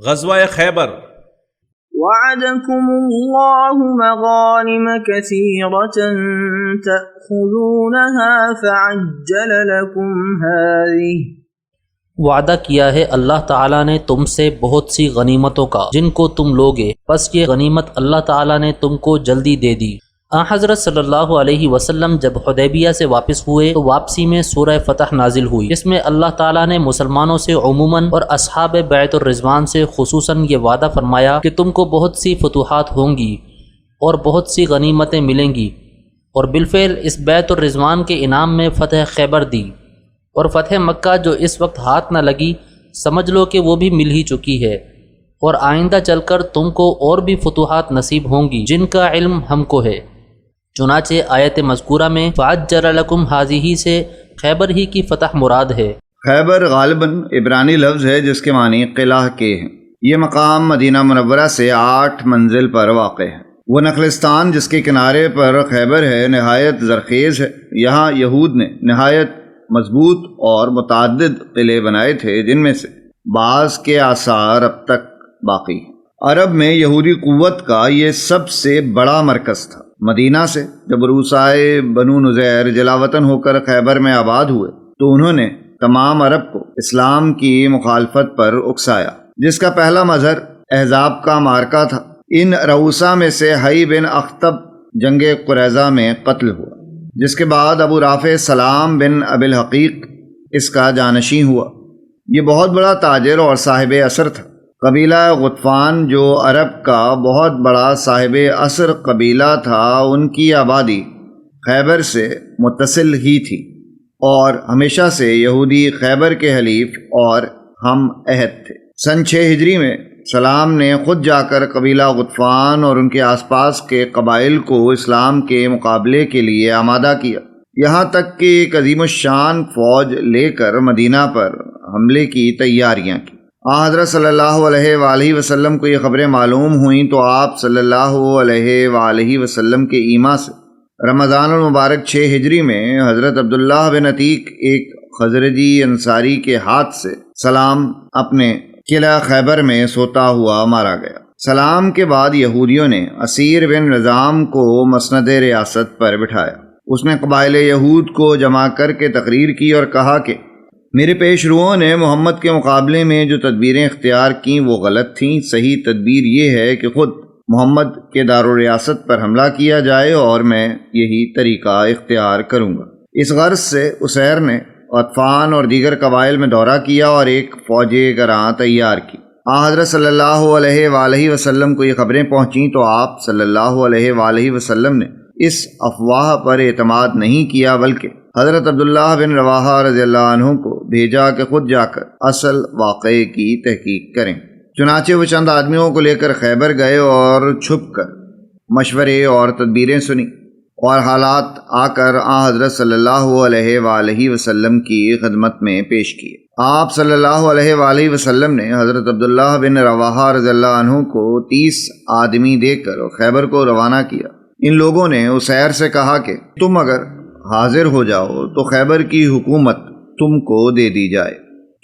غزوہ خیبر۔ وعدكم الله مغانم كثيرة تأخذونها فعجل لكم هذه، وعدہ کیا ہے اللہ تعالیٰ نے تم سے بہت سی غنیمتوں کا جن کو تم لوگے، بس یہ غنیمت اللہ تعالیٰ نے تم کو جلدی دے دی۔ حضرت صلی اللہ علیہ وسلم جب حدیبیہ سے واپس ہوئے تو واپسی میں سورہ فتح نازل ہوئی، جس میں اللہ تعالیٰ نے مسلمانوں سے عموماً اور اصحاب بیعت الرضوان سے خصوصاً یہ وعدہ فرمایا کہ تم کو بہت سی فتوحات ہوں گی اور بہت سی غنیمتیں ملیں گی، اور بالفعل اس بیعت الرضوان کے انعام میں فتح خیبر دی، اور فتح مکہ جو اس وقت ہاتھ نہ لگی سمجھ لو کہ وہ بھی مل ہی چکی ہے، اور آئندہ چل کر تم کو اور بھی فتوحات نصیب ہوں گی جن کا علم ہم کو ہے۔ چنانچہ آیت مذکورہ میں فَعَجَّلَ لَكُمْ هَذِهِ سے خیبر ہی کی فتح مراد ہے۔ خیبر غالباً عبرانی لفظ ہے جس کے معنی قلعہ کے ہیں۔ یہ مقام مدینہ منورہ سے 8 منزل پر واقع ہے۔ وہ نخلستان جس کے کنارے پر خیبر ہے نہایت زرخیز ہے۔ یہاں یہود نے نہایت مضبوط اور متعدد قلعے بنائے تھے جن میں سے بعض کے آثار اب تک باقی ہیں۔ عرب میں یہودی قوت کا یہ سب سے بڑا مرکز تھا۔ مدینہ سے جب روسائے بنو نذیر جلاوطن ہو کر خیبر میں آباد ہوئے تو انہوں نے تمام عرب کو اسلام کی مخالفت پر اکسایا، جس کا پہلا مظہر احزاب کا مارکہ تھا۔ ان رؤسا میں سے حی بن اخطب جنگ قریظہ میں قتل ہوا، جس کے بعد ابو رافع سلام بن ابی الحقیق اس کا جانشین ہوا۔ یہ بہت بڑا تاجر اور صاحب اثر تھا۔ قبیلہ غطفان جو عرب کا بہت بڑا صاحب اثر قبیلہ تھا، ان کی آبادی خیبر سے متصل ہی تھی، اور ہمیشہ سے یہودی خیبر کے حلیف اور ہم عہد تھے۔ سن 6 ہجری میں سلام نے خود جا کر قبیلہ غطفان اور ان کے آس پاس کے قبائل کو اسلام کے مقابلے کے لیے آمادہ کیا، یہاں تک کہ ایک عظیم الشان فوج لے کر مدینہ پر حملے کی تیاریاں کی۔ حضرت صلی اللہ علیہ وآلہ وسلم کو یہ خبریں معلوم ہوئیں تو آپ صلی اللہ علیہ وآلہ وسلم کے ایما سے رمضان المبارک 6 ہجری میں حضرت عبداللہ بن عتیق ایک خزرجی انصاری کے ہاتھ سے سلام اپنے قلعہ خیبر میں سوتا ہوا مارا گیا۔ سلام کے بعد یہودیوں نے اسیر بن نظام کو مسند ریاست پر بٹھایا۔ اس نے قبائل یہود کو جمع کر کے تقریر کی اور کہا کہ میرے پیش روؤں نے محمد کے مقابلے میں جو تدبیریں اختیار کیں وہ غلط تھیں۔ صحیح تدبیر یہ ہے کہ خود محمد کے دارالریاست پر حملہ کیا جائے، اور میں یہی طریقہ اختیار کروں گا۔ اس غرض سے اسیر نے غطفان اور دیگر قبائل میں دورہ کیا اور ایک فوج گراں تیار کی۔ حضرت صلی اللہ علیہ وآلہ وسلم کو یہ خبریں پہنچیں تو آپ صلی اللہ علیہ وآلہ وسلم نے اس افواہ پر اعتماد نہیں کیا، بلکہ حضرت عبداللہ بن رواحہ رضی اللہ عنہ کو بھیجا کہ خود جا کر اصل واقعے کی تحقیق کریں۔ چنانچہ وہ چند آدمیوں کو لے کر خیبر گئے اور چھپ کر مشورے اور تدبیریں سنی، اور حالات آ کر حضرت صلی اللہ علیہ وآلہ وسلم کی خدمت میں پیش کیے۔ آپ صلی اللہ علیہ وآلہ وسلم نے حضرت عبداللہ بن رواحہ رضی اللہ عنہ کو 30 آدمی دے کر خیبر کو روانہ کیا۔ ان لوگوں نے اسیر سے کہا کہ تم اگر حاضر ہو جاؤ تو خیبر کی حکومت تم کو دے دی جائے۔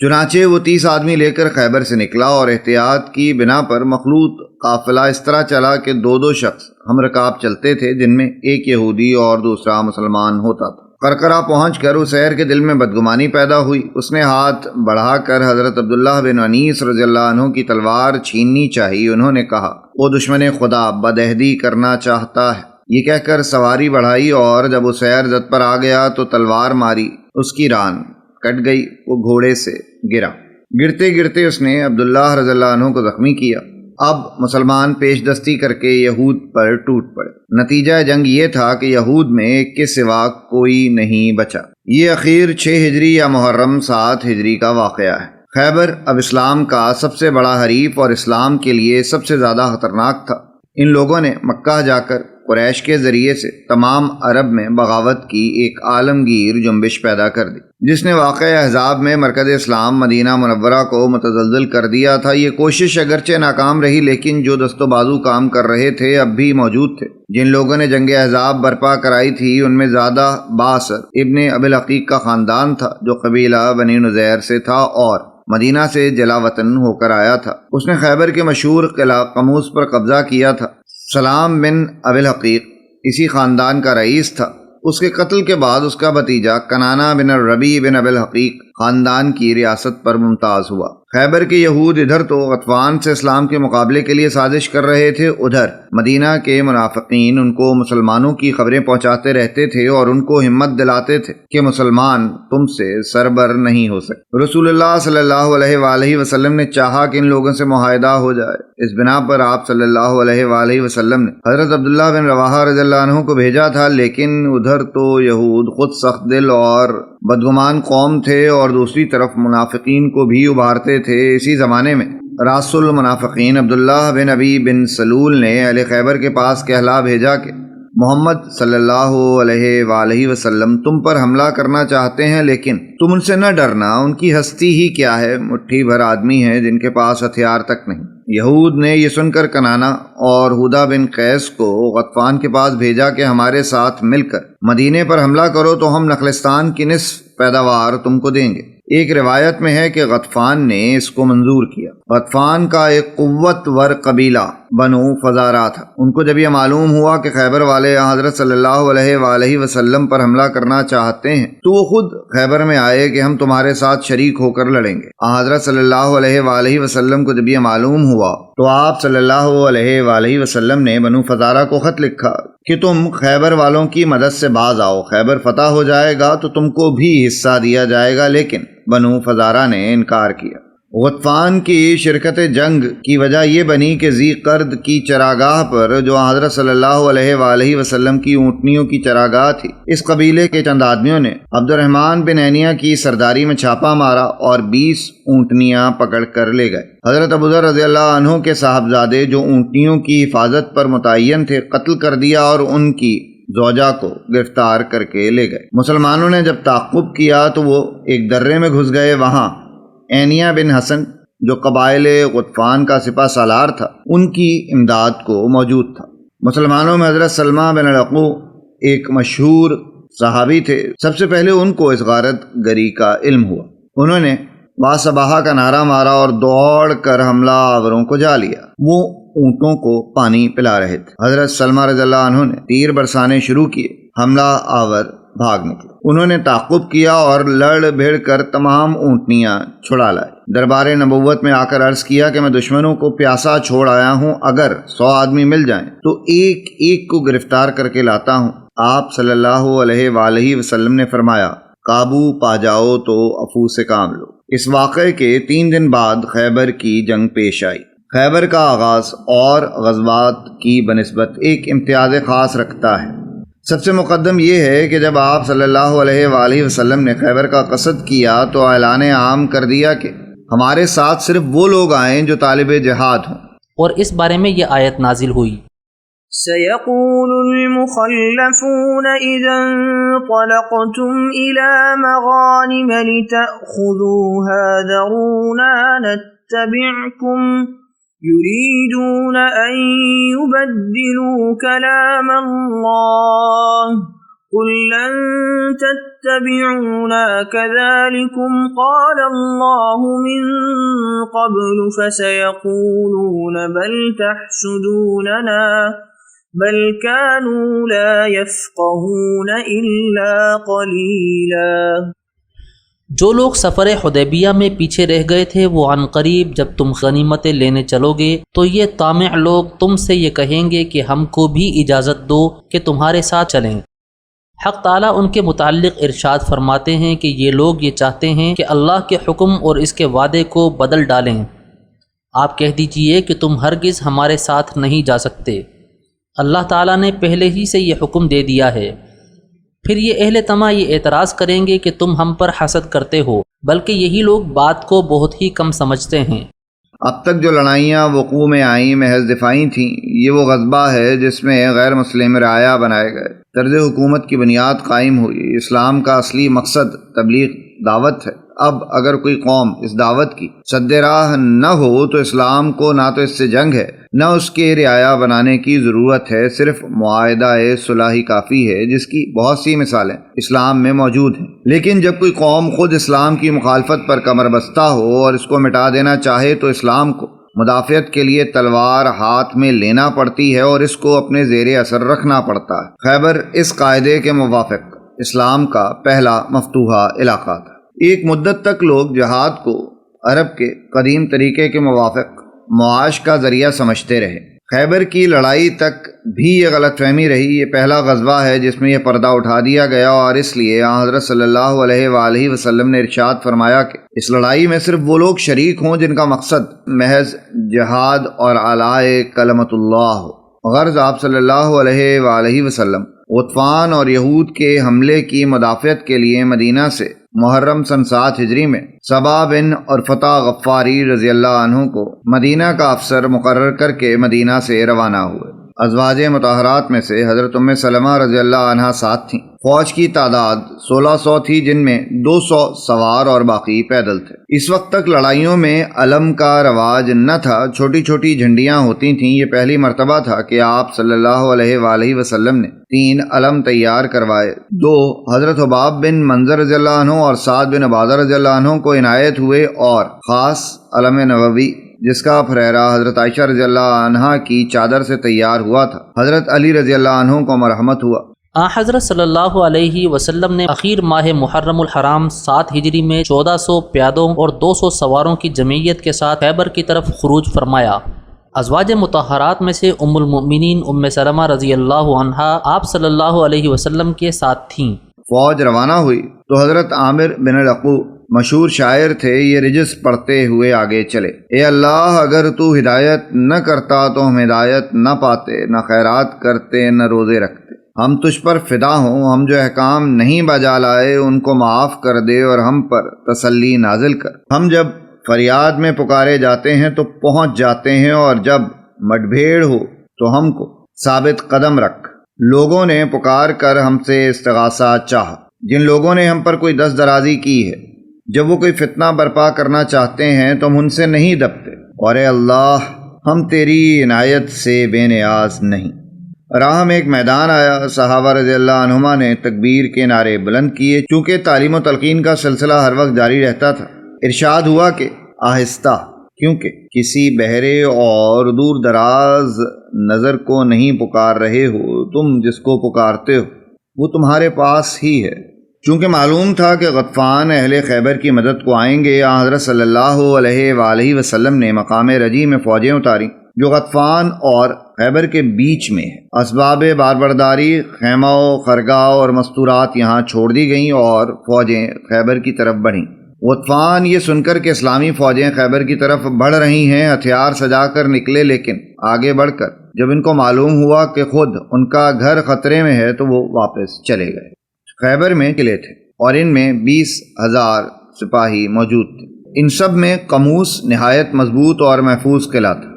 چنانچہ وہ 30 آدمی لے کر خیبر سے نکلا، اور احتیاط کی بنا پر مخلوط قافلہ اس طرح چلا کہ 2 شخص ہم رکاب چلتے تھے، جن میں ایک یہودی اور دوسرا مسلمان ہوتا تھا۔ قرقرہ پہنچ کر اسیر کے دل میں بدگمانی پیدا ہوئی۔ اس نے ہاتھ بڑھا کر حضرت عبداللہ بن انیس رضی اللہ عنہ کی تلوار چھیننی چاہی۔ انہوں نے کہا وہ دشمن خدا بدعہدی کرنا چاہتا ہے۔ یہ کہہ کر سواری بڑھائی، اور جب اسیر زد پر آ گیا تو تلوار ماری، اس کی ران کٹ گئی، وہ گھوڑے سے گرا۔ گرتے گرتے اس نے عبداللہ رضی اللہ عنہ کو زخمی کیا۔ اب مسلمان پیش دستی کر کے یہود پر ٹوٹ پڑے۔ نتیجہ جنگ یہ تھا کہ یہود میں ایک کے سوا کوئی نہیں بچا۔ یہ اخیر 6 ہجری یا محرم 7 ہجری کا واقعہ ہے۔ خیبر اب اسلام کا سب سے بڑا حریف اور اسلام کے لیے سب سے زیادہ خطرناک تھا۔ ان لوگوں نے مکہ جا کر قریش کے ذریعے سے تمام عرب میں بغاوت کی ایک عالمگیر جنبش پیدا کر دی، جس نے واقع احزاب میں مرکز اسلام مدینہ منورہ کو متزلزل کر دیا تھا۔ یہ کوشش اگرچہ ناکام رہی، لیکن جو دست و بازو کام کر رہے تھے اب بھی موجود تھے۔ جن لوگوں نے جنگ احزاب برپا کرائی تھی ان میں زیادہ باثر ابن ابی الحقیق کا خاندان تھا، جو قبیلہ بنی نذیر سے تھا، اور مدینہ سے جلا وطن ہو کر آیا تھا۔ اس نے خیبر کے مشہور قلعہ قموس پر قبضہ کیا تھا۔ سلام بن ابی الحقیق اسی خاندان کا رئیس تھا۔ اس کے قتل کے بعد اس کا بھتیجا کنانہ بن الربیع بن ابی الحقیق خاندان کی ریاست پر ممتاز ہوا۔ خیبر کے یہود ادھر تو غطفان سے اسلام کے مقابلے کے لیے سازش کر رہے تھے، ادھر مدینہ کے منافقین ان کو مسلمانوں کی خبریں پہنچاتے رہتے تھے اور ان کو ہمت دلاتے تھے کہ مسلمان تم سے سربر نہیں ہو سکتے۔ رسول اللہ صلی اللہ علیہ وآلہ وسلم نے چاہا کہ ان لوگوں سے معاہدہ ہو جائے۔ اس بنا پر آپ صلی اللہ علیہ وآلہ وسلم نے حضرت عبداللہ بن رواحہ رضی اللہ عنہ کو بھیجا تھا، لیکن ادھر تو یہود خود سخت دل اور بدگمان قوم تھے اور دوسری طرف منافقین کو بھی ابھارتے تھے۔ اسی زمانے میں راس المنافقین عبداللہ بن ابی بن سلول نے اہل خیبر کے پاس کہلا بھیجا کہ محمد صلی اللہ علیہ وآلہ وسلم تم پر حملہ کرنا چاہتے ہیں، لیکن تم ان سے نہ ڈرنا، ان کی ہستی ہی کیا ہے، مٹھی بھر آدمی ہیں جن کے پاس ہتھیار تک نہیں۔ یہود نے یہ سن کر کنانہ اور ہودہ بن قیس کو غطفان کے پاس بھیجا کہ ہمارے ساتھ مل کر مدینے پر حملہ کرو تو ہم نخلستان کی نصف پیداوار تم کو دیں گے۔ ایک روایت میں ہے کہ غطفان نے اس کو منظور کیا۔ غطفان کا ایک قوت ور قبیلہ بنو فزارہ تھا۔ ان کو جب یہ معلوم ہوا کہ خیبر والے حضرت صلی اللہ علیہ وآلہ وسلم پر حملہ کرنا چاہتے ہیں تو وہ خود خیبر میں آئے کہ ہم تمہارے ساتھ شریک ہو کر لڑیں گے۔ حضرت صلی اللہ علیہ وآلہ وسلم کو جب یہ معلوم ہوا تو آپ صلی اللہ علیہ وآلہ وسلم نے بنو فزارہ کو خط لکھا کہ تم خیبر والوں کی مدد سے باز آؤ، خیبر فتح ہو جائے گا تو تم کو بھی حصہ دیا جائے گا، لیکن بنو فزارہ نے انکار کیا۔ غطفان کی شرکت جنگ کی وجہ یہ بنی کہ ذی قرد کی چراگاہ پر جو حضرت صلی اللہ علیہ وآلہ وسلم کی اونٹنیوں کی چراگاہ تھی، اس قبیلے کے چند آدمیوں نے عبد الرحمن بن عینیہ کی سرداری میں چھاپا مارا اور 20 اونٹنیاں پکڑ کر لے گئے۔ حضرت ابو ذر رضی اللہ عنہ کے صاحبزادے جو اونٹنیوں کی حفاظت پر متعین تھے قتل کر دیا اور ان کی زوجہ کو گرفتار کر کے لے گئے۔ مسلمانوں نے جب تعقب کیا تو وہ ایک درے میں گھس گئے۔ وہاں عینیہ بن حسن جو قبائل غطفان کا سپہ سالار تھا ان کی امداد کو موجود تھا۔ مسلمانوں میں حضرت سلمہ بن العقوع ایک مشہور صحابی تھے۔ سب سے پہلے ان کو اس غارت گری کا علم ہوا۔ انہوں نے باسباہا کا نعرہ مارا اور دوڑ کر حملہ آوروں کو جا لیا۔ وہ اونٹوں کو پانی پلا رہے تھے۔ حضرت سلمہ رضی اللہ عنہ نے تیر برسانے شروع کیے۔ حملہ آور بھاگ نکلے۔ انہوں نے تعقب کیا اور لڑ بھیڑ کر تمام اونٹنیاں چھڑا لائے۔ دربار نبوت میں آ کر عرض کیا کہ میں دشمنوں کو پیاسا چھوڑ آیا ہوں، اگر 100 آدمی مل جائیں تو ایک ایک کو گرفتار کر کے لاتا ہوں۔ آپ صلی اللہ علیہ وآلہ وسلم نے فرمایا قابو پا جاؤ تو عفو سے کام لو۔ اس واقعے کے 3 دن بعد خیبر کی جنگ پیش آئی۔ خیبر کا آغاز اور غزوات کی بنسبت ایک امتیاز خاص رکھتا ہے۔ سب سے مقدم یہ ہے کہ جب آپ صلی اللہ علیہ وآلہ وسلم نے خیبر کا قصد کیا تو اعلان عام کر دیا کہ ہمارے ساتھ صرف وہ لوگ آئیں جو طالب جہاد ہوں۔ اور اس بارے میں یہ آیت نازل ہوئی سيقول المخلفون إذا انطلقتم إلى مغانم لتأخذوها ذرونا نتبعكم يريدون أن يبدلوا كلام الله قل لن تتبعونا كذلكم قال الله من قبل فسيقولون بل تحسدوننا بل كانوا لا يفقهون إلا قليلا۔ جو لوگ سفر حدیبیہ میں پیچھے رہ گئے تھے وہ عنقریب جب تم غنیمتیں لینے چلو گے تو یہ طامع لوگ تم سے یہ کہیں گے کہ ہم کو بھی اجازت دو کہ تمہارے ساتھ چلیں۔ حق تعالیٰ ان کے متعلق ارشاد فرماتے ہیں کہ یہ لوگ یہ چاہتے ہیں کہ اللہ کے حکم اور اس کے وعدے کو بدل ڈالیں۔ آپ کہہ دیجئے کہ تم ہرگز ہمارے ساتھ نہیں جا سکتے، اللہ تعالیٰ نے پہلے ہی سے یہ حکم دے دیا ہے۔ پھر یہ اہل طمع یہ اعتراض کریں گے کہ تم ہم پر حسد کرتے ہو، بلکہ یہی لوگ بات کو بہت ہی کم سمجھتے ہیں۔ اب تک جو لڑائیاں وقوع میں آئیں محض دفاعی تھیں، یہ وہ غصبہ ہے جس میں غیر مسلم رعایا بنائے گئے، طرز حکومت کی بنیاد قائم ہوئی۔ اسلام کا اصلی مقصد تبلیغ دعوت ہے۔ اب اگر کوئی قوم اس دعوت کی سد راہ نہ ہو تو اسلام کو نہ تو اس سے جنگ ہے نہ اس کے رعایا بنانے کی ضرورت ہے، صرف معاہدہ صلح ہی کافی ہے، جس کی بہت سی مثالیں اسلام میں موجود ہیں۔ لیکن جب کوئی قوم خود اسلام کی مخالفت پر کمر بستہ ہو اور اس کو مٹا دینا چاہے تو اسلام کو مدافعت کے لیے تلوار ہاتھ میں لینا پڑتی ہے اور اس کو اپنے زیر اثر رکھنا پڑتا ہے۔ خیبر اس قاعدے کے موافق اسلام کا پہلا مفتوحہ علاقہ تھا۔ ایک مدت تک لوگ جہاد کو عرب کے قدیم طریقے کے موافق معاش کا ذریعہ سمجھتے رہے۔ خیبر کی لڑائی تک بھی یہ غلط فہمی رہی۔ یہ پہلا غزوہ ہے جس میں یہ پردہ اٹھا دیا گیا، اور اس لیے حضرت صلی اللہ علیہ وآلہ وسلم نے ارشاد فرمایا کہ اس لڑائی میں صرف وہ لوگ شریک ہوں جن کا مقصد محض جہاد اور اعلاء کلمت اللہ ہو۔ غرض آپ صلی اللہ علیہ وآلہ وسلم غطفان اور یہود کے حملے کی مدافعت کے لیے مدینہ سے محرم سن 7 ہجری میں صبا بن اور فتح غفاری رضی اللہ عنہ کو مدینہ کا افسر مقرر کر کے مدینہ سے روانہ ہوئے۔ ازواج مطہرات میں سے حضرت ام سلمہ رضی اللہ عنہا ساتھ تھیں۔ فوج کی تعداد 1600 تھی، جن میں 200 سوار اور باقی پیدل تھے۔ اس وقت تک لڑائیوں میں علم کا رواج نہ تھا، چھوٹی چھوٹی جھنڈیاں ہوتی تھیں۔ یہ پہلی مرتبہ تھا کہ آپ صلی اللہ علیہ وآلہ وسلم نے 3 علم تیار کروائے۔ 2 حضرت حباب بن منظر رضی اللہ عنہ اور سعد بن عبادہ رضی اللہ عنہ کو عنایت ہوئے، اور خاص علم نبوی جس کا پھریرا حضرت عائشہ رضی اللہ عنہا کی چادر سے تیار ہوا تھا، حضرت علی رضی اللہ عنہ کو مرحمت ہوا۔ حضرت صلی اللہ علیہ وسلم نے اخیر ماہ محرم الحرام 7 ہجری میں 1400 پیادوں اور 200 سواروں کی جمعیت کے ساتھ خیبر کی طرف خروج فرمایا۔ ازواج مطہرات میں سے ام المؤمنین ام سلمہ رضی اللہ عنہا آپ صلی اللہ علیہ وسلم کے ساتھ تھیں۔ فوج روانہ ہوئی تو حضرت عامر بن العقو مشہور شاعر تھے، یہ رجس پڑھتے ہوئے آگے چلے۔ اے اللہ، اگر تو ہدایت نہ کرتا تو ہم ہدایت نہ پاتے، نہ خیرات کرتے نہ روزے رکھتے۔ ہم تجھ پر فدا ہوں، ہم جو احکام نہیں بجا لائے ان کو معاف کر دے اور ہم پر تسلی نازل کر۔ ہم جب فریاد میں پکارے جاتے ہیں تو پہنچ جاتے ہیں، اور جب مڈبھیڑ ہو تو ہم کو ثابت قدم رکھ۔ لوگوں نے پکار کر ہم سے استغاثہ چاہا، جن لوگوں نے ہم پر کوئی دست درازی کی ہے۔ جب وہ کوئی فتنہ برپا کرنا چاہتے ہیں تو ہم ان سے نہیں دبتے، اور اے اللہ، ہم تیری عنایت سے بے نیاز نہیں۔ راہ میں ایک میدان آیا، صحابہ رضی اللہ عنہما نے تکبیر کے نعرے بلند کیے۔ چونکہ تعلیم و تلقین کا سلسلہ ہر وقت جاری رہتا تھا، ارشاد ہوا کہ آہستہ، کیونکہ کسی بہرے اور دور دراز نظر کو نہیں پکار رہے ہو، تم جس کو پکارتے ہو وہ تمہارے پاس ہی ہے۔ چونکہ معلوم تھا کہ غطفان اہل خیبر کی مدد کو آئیں گے، حضرت صلی اللہ علیہ وآلہ وسلم نے مقام رجی میں فوجیں اتاریں جو غطفان اور خیبر کے بیچ میں ہے۔ اسباب باربرداری، خیمہ و خرگاہ اور مستورات یہاں چھوڑ دی گئیں اور فوجیں خیبر کی طرف بڑھیں۔ غطفان یہ سن کر کہ اسلامی فوجیں خیبر کی طرف بڑھ رہی ہیں، ہتھیار سجا کر نکلے، لیکن آگے بڑھ کر جب ان کو معلوم ہوا کہ خود ان کا گھر خطرے میں ہے تو وہ واپس چلے گئے۔ خیبر میں قلعے تھے اور ان میں 20,000 سپاہی موجود تھے۔ ان سب میں قموس نہایت مضبوط اور محفوظ قلعہ تھا۔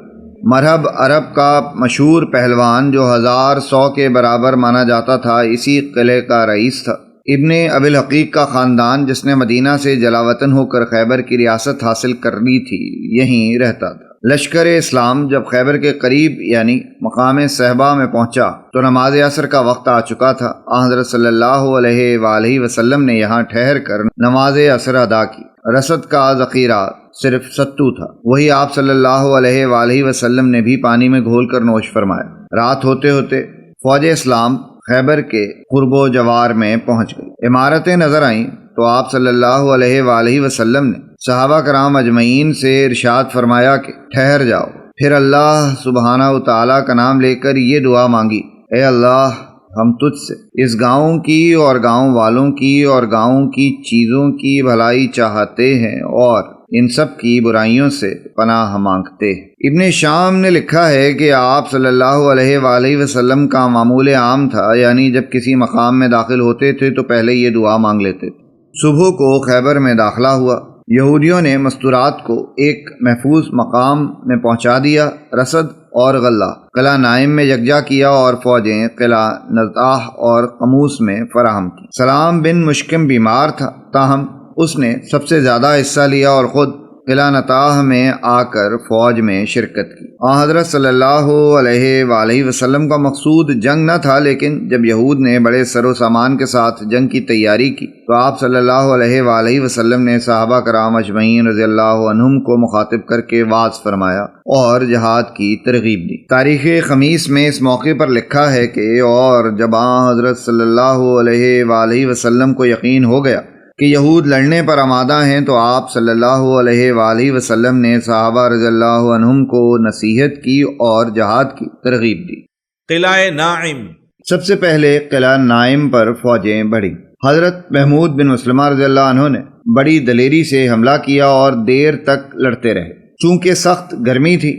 مرحب عرب کا مشہور پہلوان جو 1100 کے برابر مانا جاتا تھا، اسی قلعے کا رئیس تھا۔ ابن ابی الحقیق کا خاندان، جس نے مدینہ سے جلاوطن ہو کر خیبر کی ریاست حاصل کر لی تھی، یہیں رہتا تھا۔ لشکر اسلام جب خیبر کے قریب یعنی مقام صحبہ میں پہنچا تو نماز عصر کا وقت آ چکا تھا۔ حضرت صلی اللہ علیہ وآلہ وسلم نے یہاں ٹھہر کر نماز عصر ادا کی۔ رسد کا ذخیرہ صرف ستو تھا، وہی آپ صلی اللہ علیہ وآلہ وسلم نے بھی پانی میں گھول کر نوش فرمایا۔ رات ہوتے ہوتے فوج اسلام خیبر کے قرب و جوار میں پہنچ گئی۔ عمارتیں نظر آئیں تو آپ صلی اللہ علیہ وآلہ وسلم نے صحابہ کرام اجمعین سے ارشاد فرمایا کہ ٹھہر جاؤ۔ پھر اللہ سبحانہ و تعالیٰ کا نام لے کر یہ دعا مانگی، اے اللہ، ہم تجھ سے اس گاؤں کی اور گاؤں والوں کی اور گاؤں کی چیزوں کی بھلائی چاہتے ہیں اور ان سب کی برائیوں سے پناہ مانگتے ہیں۔ ابن شام نے لکھا ہے کہ آپ صلی اللہ علیہ وآلہ وسلم کا معمول عام تھا، یعنی جب کسی مقام میں داخل ہوتے تھے تو پہلے یہ دعا مانگ لیتے تھے۔ صبح کو خیبر میں داخلہ ہوا۔ یہودیوں نے مستورات کو ایک محفوظ مقام میں پہنچا دیا۔ رسد اور غلہ قلعہ نائم میں یکجا کیا اور فوجیں قلعہ نزطاح اور قموس میں فراہم کی۔ سلام بن مشکم بیمار تھا، تاہم اس نے سب سے زیادہ حصہ لیا اور خود قلعہ نطاح میں آ کر فوج میں شرکت کی۔ حضرت صلی اللہ علیہ وآلہ وسلم کا مقصود جنگ نہ تھا، لیکن جب یہود نے بڑے سر و سامان کے ساتھ جنگ کی تیاری کی تو آپ صلی اللہ علیہ وآلہ وسلم نے صحابہ کرام اجمعین رضی اللہ عنہم کو مخاطب کر کے وعظ فرمایا اور جہاد کی ترغیب دی۔ تاریخ خمیس میں اس موقع پر لکھا ہے کہ اور جب حضرت صلی اللہ علیہ وآلہ وسلم کو یقین ہو گیا کہ یہود لڑنے پر آمادہ ہیں تو آپ صلی اللہ علیہ وآلہ وسلم نے صحابہ رضی اللہ عنہم کو نصیحت کی اور جہاد کی ترغیب دی۔ قلعہ ناعم۔ سب سے پہلے قلعہ نائم پر فوجیں بڑھی۔ حضرت محمود بن مسلمہ رضی اللہ عنہ نے بڑی دلیری سے حملہ کیا اور دیر تک لڑتے رہے۔ چونکہ سخت گرمی تھی،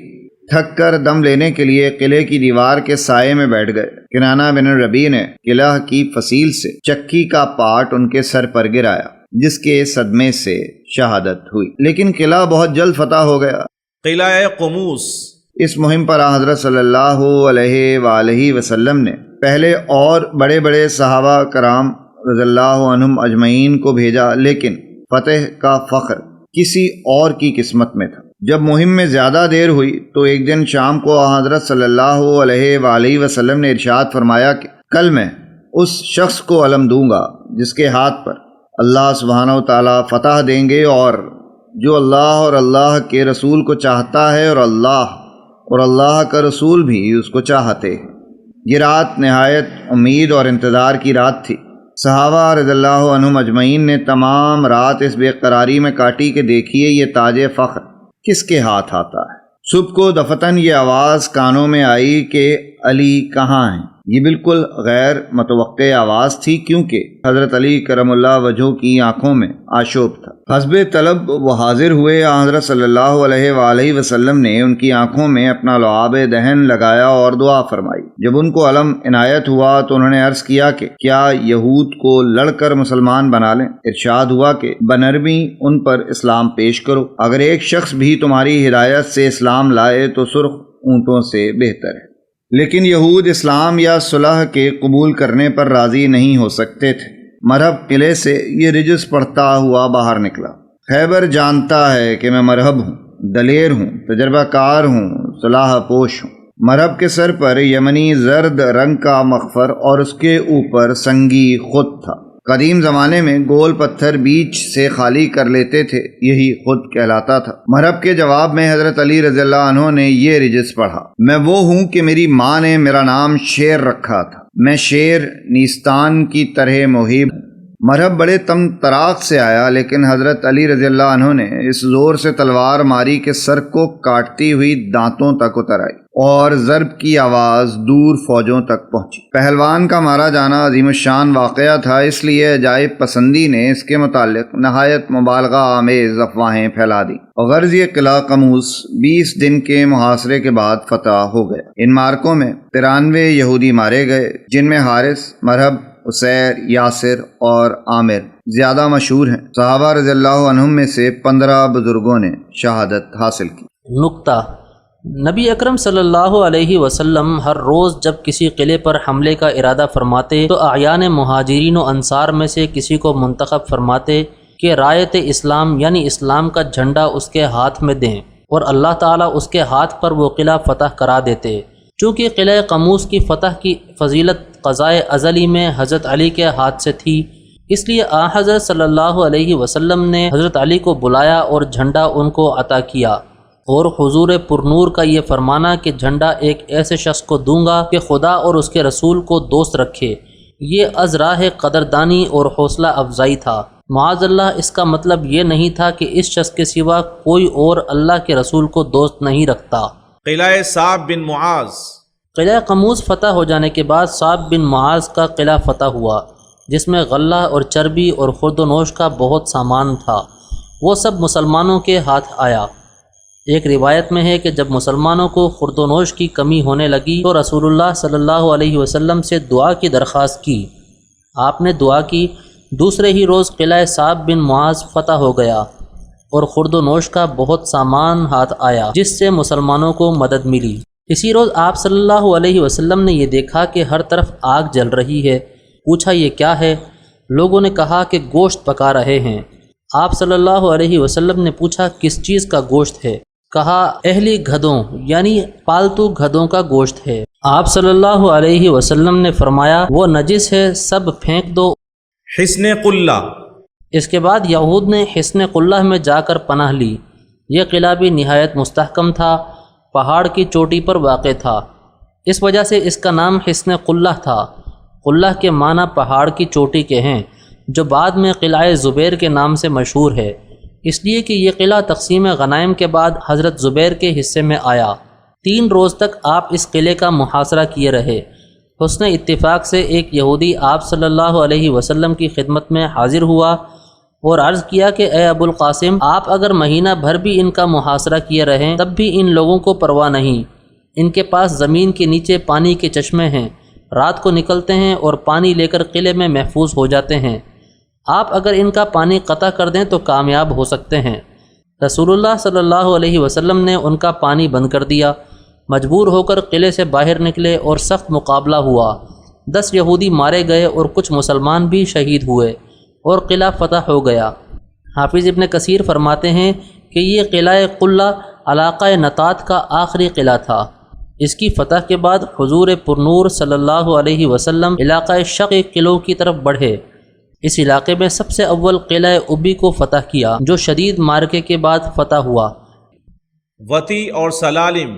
تھک کر دم لینے کے لیے قلعے کی دیوار کے سائے میں بیٹھ گئے۔ کنانہ بن ربیع نے قلعہ کی فصیل سے چکی کا پاٹ ان کے سر پر گرایا، جس کے صدمے سے شہادت ہوئی، لیکن قلعہ بہت جلد فتح ہو گیا۔ قلعہ قموس۔ اس مہم پر حضرت صلی اللہ علیہ وآلہ وسلم نے پہلے اور بڑے بڑے صحابہ کرام رضی اللہ عنہم اجمعین کو بھیجا، لیکن فتح کا فخر کسی اور کی قسمت میں تھا۔ جب مہم میں زیادہ دیر ہوئی تو ایک دن شام کو حضرت صلی اللہ علیہ وآلہ وسلم نے ارشاد فرمایا کہ کل میں اس شخص کو علم دوں گا جس کے ہاتھ پر اللہ سبحانہ و تعالیٰ فتح دیں گے، اور جو اللہ اور اللہ کے رسول کو چاہتا ہے اور اللہ کا رسول بھی اس کو چاہتے ہیں۔ یہ رات نہایت امید اور انتظار کی رات تھی۔ صحابہ رضی اللہ عنہم اجمعین نے تمام رات اس بے قراری میں کاٹی کہ دیکھیے یہ تاج فخر کس کے ہاتھ آتا ہے۔ صبح کو دفتن یہ آواز کانوں میں آئی کہ علی کہاں ہیں۔ یہ بالکل غیر متوقع آواز تھی، کیونکہ حضرت علی کرم اللہ وجہہ کی آنکھوں میں آشوب تھا۔ حسب طلب وہ حاضر ہوئے۔ حضرت صلی اللہ علیہ وآلہ وسلم نے ان کی آنکھوں میں اپنا لعاب دہن لگایا اور دعا فرمائی۔ جب ان کو علم عنایت ہوا تو انہوں نے عرض کیا کہ کیا یہود کو لڑ کر مسلمان بنا لیں؟ ارشاد ہوا کہ بنرمی ان پر اسلام پیش کرو، اگر ایک شخص بھی تمہاری ہدایت سے اسلام لائے تو سرخ اونٹوں سے بہتر ہے۔ لیکن یہود اسلام یا صلح کے قبول کرنے پر راضی نہیں ہو سکتے تھے۔ مرہب قلعے سے یہ رجس پڑھتا ہوا باہر نکلا۔ خیبر جانتا ہے کہ میں مرہب ہوں، دلیر ہوں، تجربہ کار ہوں، صلاح پوش ہوں۔ مرہب کے سر پر یمنی زرد رنگ کا مغفر اور اس کے اوپر سنگی خط تھا۔ قدیم زمانے میں گول پتھر بیچ سے خالی کر لیتے تھے، یہی خود کہلاتا تھا۔ مرہب کے جواب میں حضرت علی رضی اللہ عنہ نے یہ رجس پڑھا: میں وہ ہوں کہ میری ماں نے میرا نام شیر رکھا تھا، میں شیر نیستان کی طرح محیب ہوں۔ مرہب بڑے تم تراق سے آیا، لیکن حضرت علی رضی اللہ عنہ نے اس زور سے تلوار ماری کہ سر کو کاٹتی ہوئی دانتوں تک اتر آئی اور ضرب کی آواز دور فوجوں تک پہنچی۔ پہلوان کا مارا جانا عظیم الشان واقعہ تھا، اس لیے عجائب پسندی نے اس کے متعلق نہایت مبالغہ آمیز افواہیں پھیلا دی۔ غرض یہ قلعہ قموس 20 دن کے محاصرے کے بعد فتح ہو گیا۔ ان مارکوں میں 93 یہودی مارے گئے، جن میں حارث، مرہب، عسیر، یاسر اور عامر زیادہ مشہور ہیں۔ صحابہ رضی اللہ عنہم میں سے 15 بزرگوں نے شہادت حاصل کی۔ نکتہ: نبی اکرم صلی اللہ علیہ وسلم ہر روز جب کسی قلعے پر حملے کا ارادہ فرماتے تو اعیان مہاجرین و انصار میں سے کسی کو منتخب فرماتے کہ رایت اسلام یعنی اسلام کا جھنڈا اس کے ہاتھ میں دیں، اور اللہ تعالیٰ اس کے ہاتھ پر وہ قلعہ فتح کرا دیتے۔ چونکہ قلعہ قموس کی فتح کی فضیلت قضائے ازلی میں حضرت علی کے ہاتھ سے تھی، اس لیے حضرت صلی اللہ علیہ وسلم نے حضرت علی کو بلایا اور جھنڈا ان کو عطا کیا، اور حضور پرنور کا یہ فرمانا کہ جھنڈا ایک ایسے شخص کو دوں گا کہ خدا اور اس کے رسول کو دوست رکھے، یہ از راہ قدردانی اور حوصلہ افزائی تھا۔ معاذ اللہ اس کا مطلب یہ نہیں تھا کہ اس شخص کے سوا کوئی اور اللہ کے رسول کو دوست نہیں رکھتا۔ قلعہ صعب بن معاذ۔ قلعہ قموس فتح ہو جانے کے بعد صعب بن معاذ کا قلعہ فتح ہوا، جس میں غلہ اور چربی اور خورد و نوش کا بہت سامان تھا۔ وہ سب مسلمانوں کے ہاتھ آیا۔ ایک روایت میں ہے کہ جب مسلمانوں کو خورد و نوش کی کمی ہونے لگی تو رسول اللہ صلی اللہ علیہ وسلم سے دعا کی درخواست کی۔ آپ نے دعا کی، دوسرے ہی روز قلعہ صعب بن معاذ فتح ہو گیا اور خورد و نوش کا بہت سامان ہاتھ آیا، جس سے مسلمانوں کو مدد ملی۔ اسی روز آپ صلی اللہ علیہ وسلم نے یہ دیکھا کہ ہر طرف آگ جل رہی ہے۔ پوچھا یہ کیا ہے؟ لوگوں نے کہا کہ گوشت پکا رہے ہیں۔ آپ صلی اللہ علیہ وسلم نے پوچھا کس چیز کا گوشت ہے؟ کہا اہلی گدھوں یعنی پالتو گدھوں کا گوشت ہے۔ آپ صلی اللہ علیہ وسلم نے فرمایا وہ نجس ہے، سب پھینک دو۔ حصن قلہ، اس کے بعد یہود نے حصن قلہ میں جا کر پناہ لی۔ یہ قلعہ بھی نہایت مستحکم تھا، پہاڑ کی چوٹی پر واقع تھا، اس وجہ سے اس کا نام حصن قلہ تھا۔ قلہ کے معنی پہاڑ کی چوٹی کے ہیں، جو بعد میں قلعہ زبیر کے نام سے مشہور ہے، اس لیے کہ یہ قلعہ تقسیم غنائم کے بعد حضرت زبیر کے حصے میں آیا۔ 3 روز تک آپ اس قلعے کا محاصرہ کیے رہے۔ حسن اتفاق سے ایک یہودی آپ صلی اللہ علیہ وسلم کی خدمت میں حاضر ہوا اور عرض کیا کہ اے ابو القاسم، آپ اگر مہینہ بھر بھی ان کا محاصرہ کیے رہیں تب بھی ان لوگوں کو پرواہ نہیں۔ ان کے پاس زمین کے نیچے پانی کے چشمے ہیں، رات کو نکلتے ہیں اور پانی لے کر قلعے میں محفوظ ہو جاتے ہیں۔ آپ اگر ان کا پانی قطع کر دیں تو کامیاب ہو سکتے ہیں۔ رسول اللہ صلی اللہ علیہ وسلم نے ان کا پانی بند کر دیا۔ مجبور ہو کر قلعے سے باہر نکلے اور سخت مقابلہ ہوا۔ 10 یہودی مارے گئے اور کچھ مسلمان بھی شہید ہوئے اور قلعہ فتح ہو گیا۔ حافظ ابن کثیر فرماتے ہیں کہ یہ قلعہ قلہ علاقہ نطات کا آخری قلعہ تھا۔ اس کی فتح کے بعد حضور پرنور صلی اللہ علیہ وسلم علاقہ شق قلعوں کی طرف بڑھے۔ اس علاقے میں سب سے اول قلعہ ابی کو فتح کیا، جو شدید مارکے کے بعد فتح ہوا۔ وتی اور سلالم،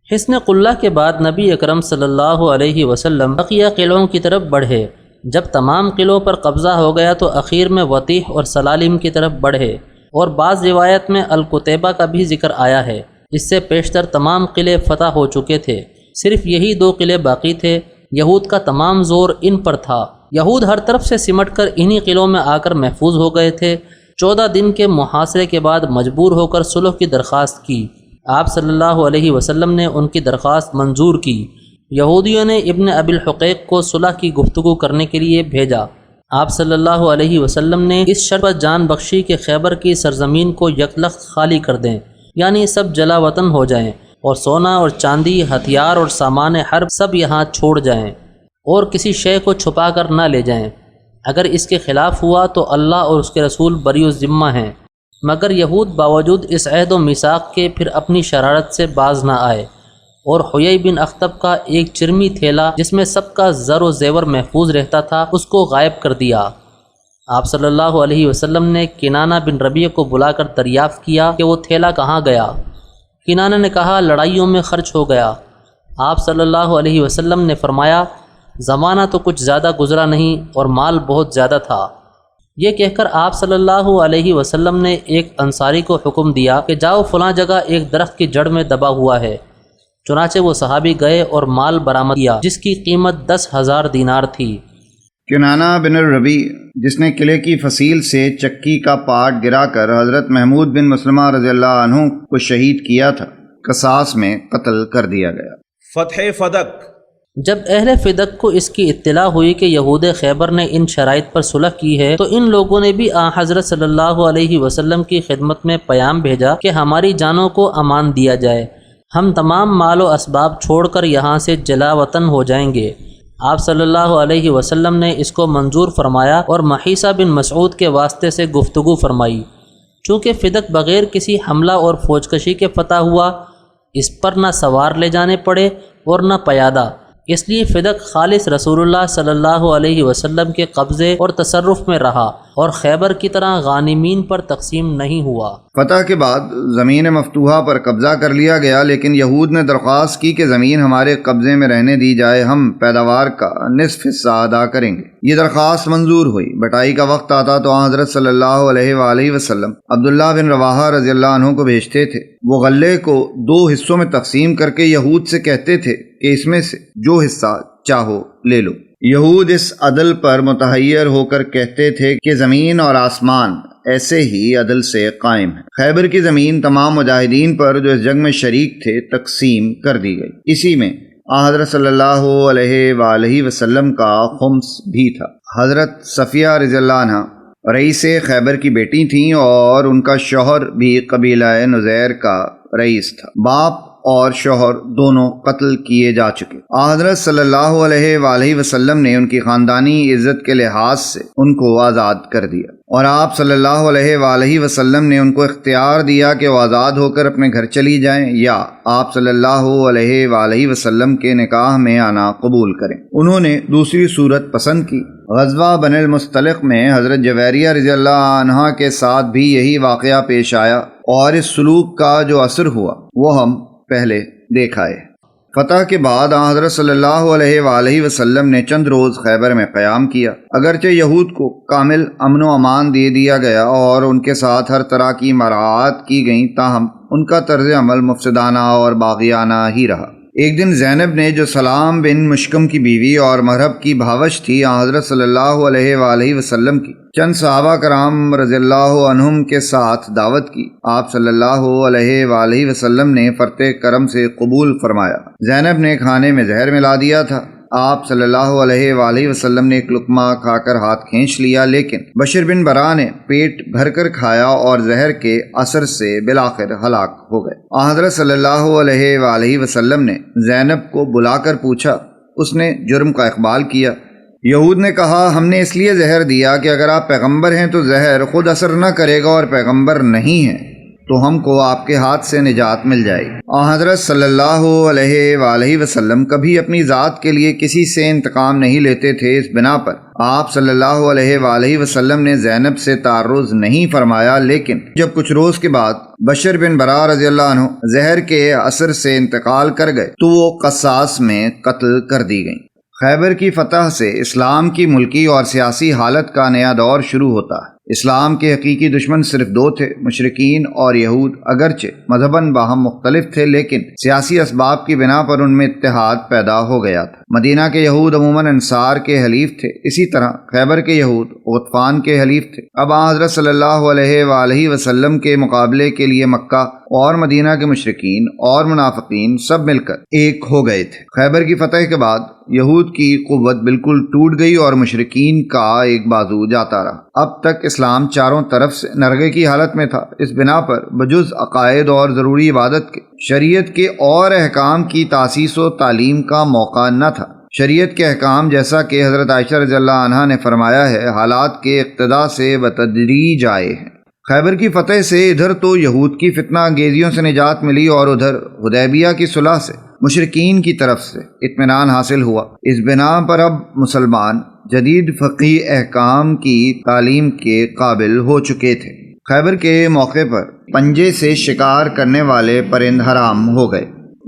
حصن قلہ کے بعد نبی اکرم صلی اللہ علیہ وسلم بقیہ قلعوں کی طرف بڑھے۔ جب تمام قلعوں پر قبضہ ہو گیا تو اخیر میں وطیح اور سلالم کی طرف بڑھے، اور بعض روایت میں القتیبہ کا بھی ذکر آیا ہے۔ اس سے پیشتر تمام قلعے فتح ہو چکے تھے، صرف یہی 2 قلعے باقی تھے۔ یہود کا تمام زور ان پر تھا۔ یہود ہر طرف سے سمٹ کر انہی قلعوں میں آ کر محفوظ ہو گئے تھے۔ 14 دن کے محاصرے کے بعد مجبور ہو کر صلح کی درخواست کی۔ آپ صلی اللہ علیہ وسلم نے ان کی درخواست منظور کی۔ یہودیوں نے ابن ابی الحقیق کو صلح کی گفتگو کرنے کے لیے بھیجا۔ آپ صلی اللہ علیہ وسلم نے اس شرط پر جان بخشی کہ خیبر کی سرزمین کو یکلخت خالی کر دیں، یعنی سب جلا وطن ہو جائیں، اور سونا اور چاندی، ہتھیار اور سامان حرب سب یہاں چھوڑ جائیں، اور کسی شے کو چھپا کر نہ لے جائیں۔ اگر اس کے خلاف ہوا تو اللہ اور اس کے رسول بری الذمہ ہیں۔ مگر یہود باوجود اس عہد و میثاق کے پھر اپنی شرارت سے باز نہ آئے، اور حیی بن اخطب کا ایک چرمی تھیلا جس میں سب کا زر و زیور محفوظ رہتا تھا اس کو غائب کر دیا۔ آپ صلی اللہ علیہ وسلم نے کنانہ بن ربیع کو بلا کر دریافت کیا کہ وہ تھیلا کہاں گیا۔ کنانہ نے کہا لڑائیوں میں خرچ ہو گیا۔ آپ صلی اللہ علیہ وسلم نے فرمایا زمانہ تو کچھ زیادہ گزرا نہیں اور مال بہت زیادہ تھا۔ یہ کہہ کر آپ صلی اللہ علیہ وسلم نے ایک انصاری کو حکم دیا کہ جاؤ فلاں جگہ ایک درخت کی جڑ میں دبا ہوا ہے۔ چنانچہ وہ صحابی گئے اور مال برآمد کیا جس کی قیمت 10,000 دینار تھی۔ کنانہ بن الربیع جس نے قلعے کی فصیل سے چکی کا پارٹ گرا کر حضرت محمود بن مسلمہ رضی اللہ عنہ کو شہید کیا تھا، قصاص میں قتل کر دیا گیا۔ فتح فدق، جب اہل فدق کو اس کی اطلاع ہوئی کہ یہود خیبر نے ان شرائط پر صلح کی ہے تو ان لوگوں نے بھی حضرت صلی اللہ علیہ وسلم کی خدمت میں پیام بھیجا کہ ہماری جانوں کو امان دیا جائے، ہم تمام مال و اسباب چھوڑ کر یہاں سے جلا وطن ہو جائیں گے۔ آپ صلی اللہ علیہ وسلم نے اس کو منظور فرمایا اور محیصہ بن مسعود کے واسطے سے گفتگو فرمائی۔ چونکہ فدق بغیر کسی حملہ اور فوج کشی کے فتح ہوا، اس پر نہ سوار لے جانے پڑے اور نہ پیادہ، اس لیے فدق خالص رسول اللہ صلی اللہ علیہ وسلم کے قبضے اور تصرف میں رہا اور خیبر کی طرح غانمین پر تقسیم نہیں ہوا۔ فتح کے بعد زمین مفتوحہ پر قبضہ کر لیا گیا، لیکن یہود نے درخواست کی کہ زمین ہمارے قبضے میں رہنے دی جائے، ہم پیداوار کا نصف حصہ ادا کریں گے۔ یہ درخواست منظور ہوئی۔ بٹائی کا وقت آتا تو حضرت صلی اللہ علیہ وآلہ وسلم عبداللہ بن رواحہ رضی اللہ عنہ کو بھیجتے تھے۔ وہ غلے کو 2 حصوں میں تقسیم کر کے یہود سے کہتے تھے کہ اس میں سے جو حصہ چاہو لے لو۔ یہود اس عدل پر متحیر ہو کر کہتے تھے کہ زمین اور آسمان ایسے ہی عدل سے قائم ہے۔ خیبر کی زمین تمام مجاہدین پر جو اس جنگ میں شریک تھے تقسیم کر دی گئی۔ اسی میں حضرت صلی اللہ علیہ وآلہ وسلم کا خمس بھی تھا۔ حضرت صفیہ رضی اللہ عنہ رئیس خیبر کی بیٹی تھیں اور ان کا شوہر بھی قبیلہ نذیر کا رئیس تھا۔ باپ اور شوہر دونوں قتل کیے جا چکے۔ حضرت صلی اللہ علیہ وآلہ وسلم نے ان کی خاندانی عزت کے لحاظ سے ان کو آزاد کر دیا۔ اور آپ صلی اللہ علیہ وآلہ وسلم نے ان کو اختیار دیا کہ وہ آزاد ہو کر اپنے گھر چلی جائیں یا آپ صلی اللہ علیہ وآلہ وسلم کے نکاح میں آنا قبول کریں۔ انہوں نے دوسری صورت پسند کی۔ غزوہ بن المصطلق میں حضرت جویریہ رضی اللہ عنہا کے ساتھ بھی یہی واقعہ پیش آیا، اور اس سلوک کا جو اثر ہوا وہ ہم پہلے دیکھ آئے۔ فتح کے بعد حضرت صلی اللہ علیہ وآلہ وسلم نے چند روز خیبر میں قیام کیا۔ اگرچہ یہود کو کامل امن و امان دے دیا گیا اور ان کے ساتھ ہر طرح کی مراعات کی گئیں، تاہم ان کا طرز عمل مفسدانہ اور باغیانہ ہی رہا۔ ایک دن زینب نے، جو سلام بن مشکم کی بیوی اور مرہب کی بھاوش تھی، حضرت صلی اللہ علیہ وآلہ وسلم کی چند صحابہ کرام رضی اللہ عنہم کے ساتھ دعوت کی۔ آپ صلی اللہ علیہ وآلہ وسلم نے فرط کرم سے قبول فرمایا۔ زینب نے کھانے میں زہر ملا دیا تھا۔ آپ صلی اللہ علیہ وآلہ وسلم نے ایک لقمہ کھا کر ہاتھ کھینچ لیا، لیکن بشر بن برا نے پیٹ بھر کر کھایا اور زہر کے اثر سے بالآخر ہلاک ہو گئے۔ حضرت صلی اللہ علیہ وآلہ وسلم نے زینب کو بلا کر پوچھا۔ اس نے جرم کا اقبال کیا۔ یہود نے کہا، ہم نے اس لیے زہر دیا کہ اگر آپ پیغمبر ہیں تو زہر خود اثر نہ کرے گا، اور پیغمبر نہیں ہیں تو ہم کو آپ کے ہاتھ سے نجات مل جائے گی۔ حضرت صلی اللہ علیہ وآلہ وسلم کبھی اپنی ذات کے لیے کسی سے انتقام نہیں لیتے تھے۔ اس بنا پر آپ صلی اللہ علیہ وآلہ وسلم نے زینب سے تعرض نہیں فرمایا، لیکن جب کچھ روز کے بعد بشر بن برا رضی اللہ عنہ زہر کے اثر سے انتقال کر گئے تو وہ قصاص میں قتل کر دی گئیں۔ خیبر کی فتح سے اسلام کی ملکی اور سیاسی حالت کا نیا دور شروع ہوتا ہے۔ اسلام کے حقیقی دشمن صرف دو تھے، مشرکین اور یہود۔ اگرچہ مذہباً باہم مختلف تھے، لیکن سیاسی اسباب کی بنا پر ان میں اتحاد پیدا ہو گیا تھا۔ مدینہ کے یہود عموماً انصار کے حلیف تھے، اسی طرح خیبر کے یہود غطفان کے حلیف تھے۔ اب حضرت صلی اللہ علیہ وآلہ وسلم کے مقابلے کے لیے مکہ اور مدینہ کے مشرکین اور منافقین سب مل کر ایک ہو گئے تھے۔ خیبر کی فتح کے بعد یہود کی قوت بالکل ٹوٹ گئی اور مشرکین کا ایک بازو جاتا رہا۔ اب تک اسلام چاروں طرف سے نرغے کی حالت میں تھا۔ اس بنا پر بجز عقائد اور ضروری عبادت کے شریعت کے اور احکام کی تاسیس و تعلیم کا موقع نہ تھا۔ شریعت کے احکام، جیسا کہ حضرت عائشہ رضی اللہ عنہا نے فرمایا ہے، حالات کے اقتضاء سے بتدریج آئے ہیں۔ خیبر کی فتح سے ادھر تو یہود کی فتنہ انگیزیوں سے نجات ملی اور ادھر حدیبیہ کی صلح سے مشرکین کی طرف سے اطمینان حاصل ہوا۔ اس بنا پر اب مسلمان جدید فقہی احکام کی تعلیم کے قابل ہو چکے تھے۔ خیبر کے موقع پر پنجے سے شکار کرنے والے پرند حرام ہو گئے،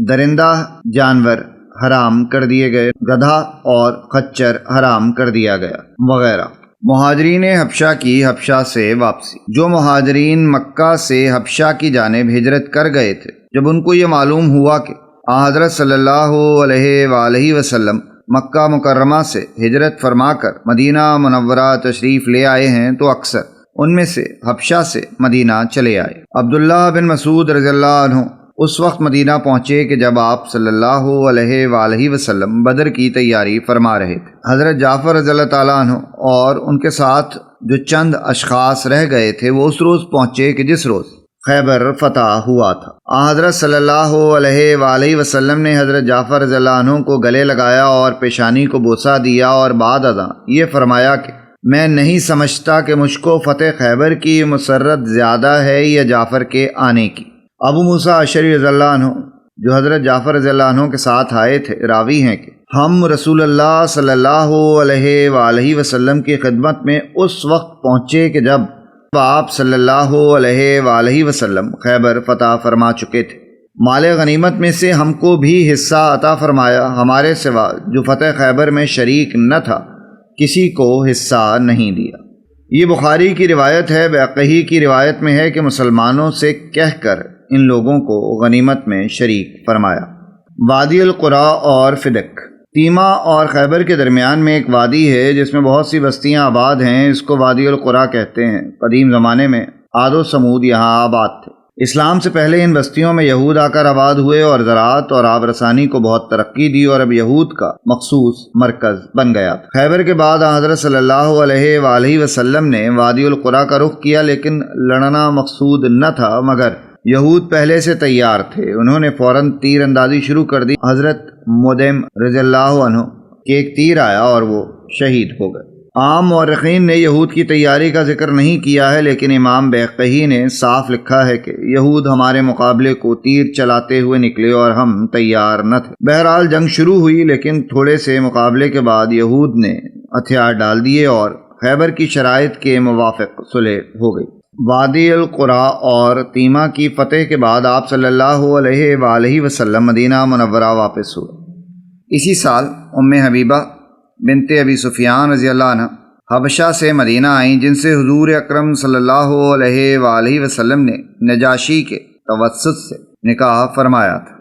درندہ جانور حرام کر دیے گئے، گدھا اور خچر حرام کر دیا گیا وغیرہ۔ مہاجرین حبشہ کی حبشہ سے واپسی۔ جو مہاجرین مکہ سے حبشہ کی جانب ہجرت کر گئے تھے، جب ان کو یہ معلوم ہوا کہ حضرت صلی اللہ علیہ وآلہ وسلم مکہ مکرمہ سے ہجرت فرما کر مدینہ منورہ تشریف لے آئے ہیں، تو اکثر ان میں سے حبشہ سے مدینہ چلے آئے۔ عبداللہ بن مسعود رضی اللہ عنہ اس وقت مدینہ پہنچے کہ جب آپ صلی اللہ علیہ وآلہ وسلم بدر کی تیاری فرما رہے تھے۔ حضرت جعفر رضی اللہ تعالیٰ عنہ اور ان کے ساتھ جو چند اشخاص رہ گئے تھے، وہ اس روز پہنچے کہ جس روز خیبر فتح ہوا تھا۔ حضرت صلی اللہ علیہ وآلہ وسلم نے حضرت جعفر رضی اللہ عنہ کو گلے لگایا اور پیشانی کو بوسہ دیا، اور بعد ازاں یہ فرمایا کہ میں نہیں سمجھتا کہ مجھ کو فتح خیبر کی مسرت زیادہ ہے یا جعفر کے آنے کی۔ ابو موسیٰ اشعری رضی اللہ عنہ، جو حضرت جعفر رضی اللہ عنہ کے ساتھ آئے تھے، راوی ہیں کہ ہم رسول اللہ صلی اللہ علیہ وآلہ وسلم کی خدمت میں اس وقت پہنچے کہ جب آپ صلی اللہ علیہ وآلہ وسلم خیبر فتح فرما چکے تھے۔ مال غنیمت میں سے ہم کو بھی حصہ عطا فرمایا، ہمارے سوا جو فتح خیبر میں شریک نہ تھا کسی کو حصہ نہیں دیا۔ یہ بخاری کی روایت ہے۔ بیہقی کی روایت میں ہے کہ مسلمانوں سے کہہ کر ان لوگوں کو غنیمت میں شریک فرمایا۔ وادی القریٰ اور فدق۔ تیمہ اور خیبر کے درمیان میں ایک وادی ہے جس میں بہت سی بستیاں آباد ہیں، اس کو وادی القریٰ کہتے ہیں۔ قدیم زمانے میں عاد و سمود یہاں آباد تھے۔ اسلام سے پہلے ان بستیوں میں یہود آ کر آباد ہوئے اور زراعت اور آب رسانی کو بہت ترقی دی، اور اب یہود کا مخصوص مرکز بن گیا تھا۔ خیبر کے بعد حضرت صلی اللہ علیہ وآلہ وسلم نے وادی القریٰ کا رخ کیا، لیکن لڑنا مقصود نہ تھا، مگر یہود پہلے سے تیار تھے۔ انہوں نے فوراً تیر اندازی شروع کر دی۔ حضرت مدیم رضی اللہ عنہ کے ایک تیر آیا اور وہ شہید ہو گئے۔ عام مورخین نے یہود کی تیاری کا ذکر نہیں کیا ہے، لیکن امام بیہقی نے صاف لکھا ہے کہ یہود ہمارے مقابلے کو تیر چلاتے ہوئے نکلے اور ہم تیار نہ تھے۔ بہرحال جنگ شروع ہوئی، لیکن تھوڑے سے مقابلے کے بعد یہود نے ہتھیار ڈال دیے اور خیبر کی شرائط کے موافق صلح ہو گئی۔ وادی القرا اور تیمہ کی فتح کے بعد آپ صلی اللہ علیہ وآلہ وسلم مدینہ منورہ واپس ہوئے۔ اسی سال ام حبیبہ بنت ابی سفیان رضی اللہ عنہ حبشہ سے مدینہ آئیں، جن سے حضور اکرم صلی اللہ علیہ وآلہ وسلم نے نجاشی کے توسط سے نکاح فرمایا تھا۔